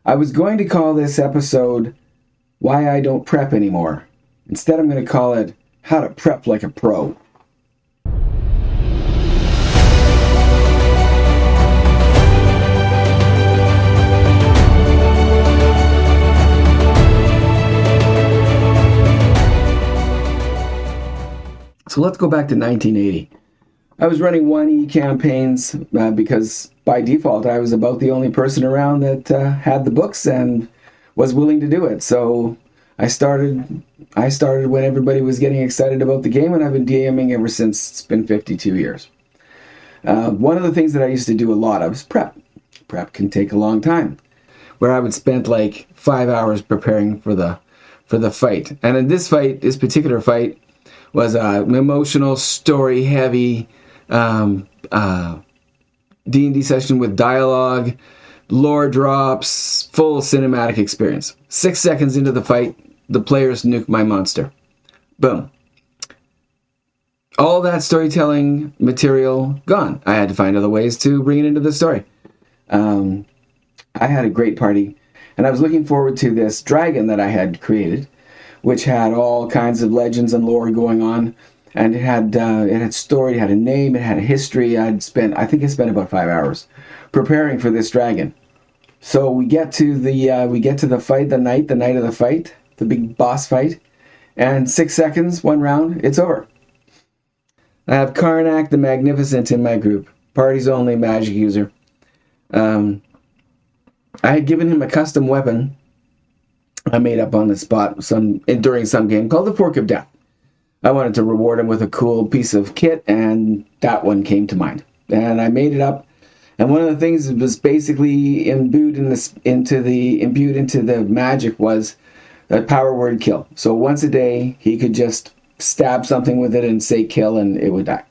I was going to call this episode Why I Don't Prep Anymore. Instead, I'm going to call it How to Prep Like a Pro. So let's go back to 1980. I was running 1E campaigns because by default I was about the only person around that had the books and was willing to do it. So I started when everybody was getting excited about the game, and I've been DMing ever since. It's been 52 years. One of the things that I used to do a lot of is prep. Prep can take a long time, where I would spend like 5 hours preparing for the fight. And in this particular fight, was an emotional, story-heavy D&D session with dialogue, lore drops, full cinematic experience. 6 seconds into the fight, the players nuke my monster. Boom. All that storytelling material gone. I had to find other ways to bring it into the story. I had a great party, and I was looking forward to this dragon that I had created, which had all kinds of legends and lore going on, and it had story, it had a name, it had a history. I think I spent about 5 hours preparing for this dragon. So we get to the fight, the night of the fight, the big boss fight, and 6 seconds, one round, it's over. I have Karnak the Magnificent in my group, party's only magic user. I had given him a custom weapon I made up on the spot during some game called the Fork of Death. I wanted to reward him with a cool piece of kit, and that one came to mind. And I made it up. And one of the things that was basically imbued into the magic was a power word kill. So once a day, he could just stab something with it and say kill, and it would die.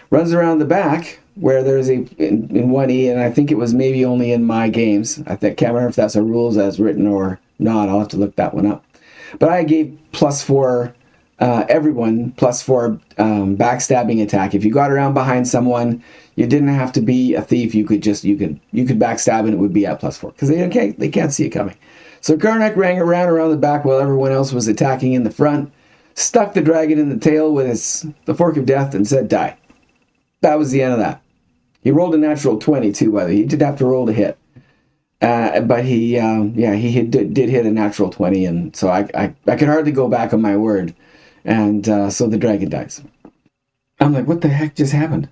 Runs around the back where there's in 1E, and I think it was maybe only in my games. Can't remember if that's a rules as written or not. I'll have to look that one up. But I gave +4 everyone +4 backstabbing attack. If you got around behind someone, you didn't have to be a thief. You could backstab and it would be at +4 because they can't see it coming. So Karnak ran around the back while everyone else was attacking in the front, stuck the dragon in the tail with the Fork of Death, and said die. That was the end of that. He rolled a natural 20 too, by the way. He did have to roll to hit. But he did hit a natural 20, and so I could hardly go back on my word. And so the dragon dies. I'm like, what the heck just happened?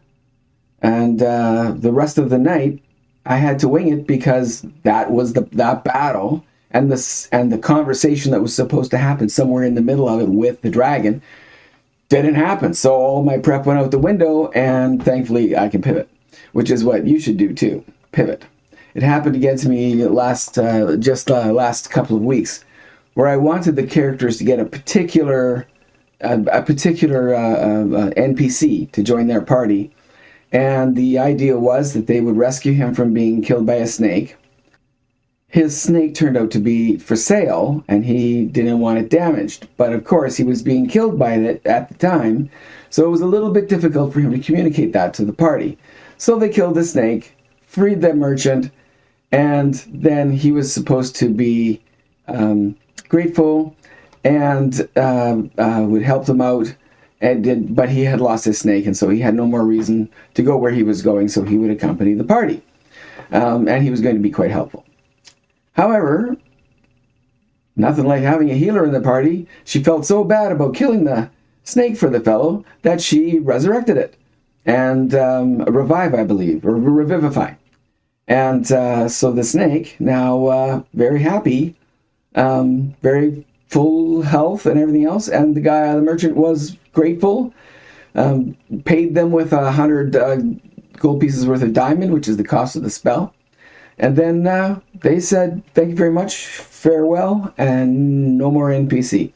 And the rest of the night, I had to wing it because that was that battle and the conversation that was supposed to happen somewhere in the middle of it with the dragon didn't happen. So all my prep went out the window, and thankfully I can pivot, which is what you should do too. Pivot. It happened again to me last couple of weeks, where I wanted the characters to get a particular NPC to join their party, and the idea was that they would rescue him from being killed by a snake. His snake turned out to be for sale, and he didn't want it damaged, but of course he was being killed by it at the time, so it was a little bit difficult for him to communicate that to the party. So they killed the snake, freed the merchant, and then he was supposed to be grateful and would help them out, but he had lost his snake, and so he had no more reason to go where he was going, so he would accompany the party, and he was going to be quite helpful. However, nothing like having a healer in the party. She felt so bad about killing the snake for the fellow that she resurrected it and revive, I believe, or revivify. And so the snake, now very happy, very full health and everything else, and the merchant was grateful, paid them with 100 gold pieces worth of diamond, which is the cost of the spell. And then they said, thank you very much, farewell, and no more NPC.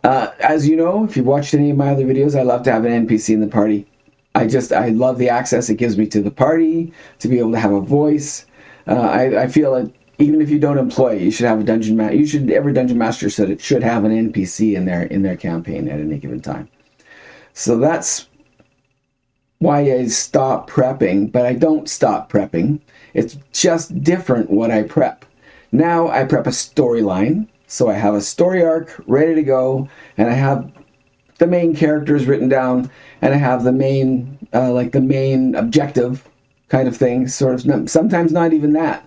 As you know, if you've watched any of my other videos, I love to have an NPC in the party. I love the access it gives me to the party, to be able to have a voice. I feel that even if you don't employ it, you should have a dungeon master. Every dungeon master said it should have an NPC in their campaign at any given time. So that's why I stop prepping, but I don't stop prepping. It's just different what I prep. Now I prep a storyline. So I have a story arc ready to go, and I have the main characters written down, and I have the main, like the main objective kind of thing, sort of, sometimes not even that.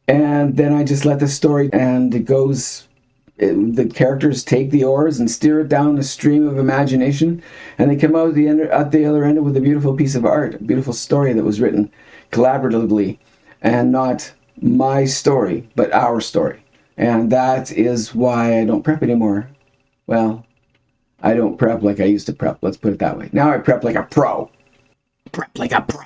And then I just let the story, and the characters take the oars and steer it down a stream of imagination, and they come out at the other end with a beautiful piece of art, a beautiful story that was written collaboratively, and not my story, but our story. And that is why I don't prep anymore. Well, I don't prep like I used to prep. Let's put it that way. Now I prep like a pro. Prep like a pro.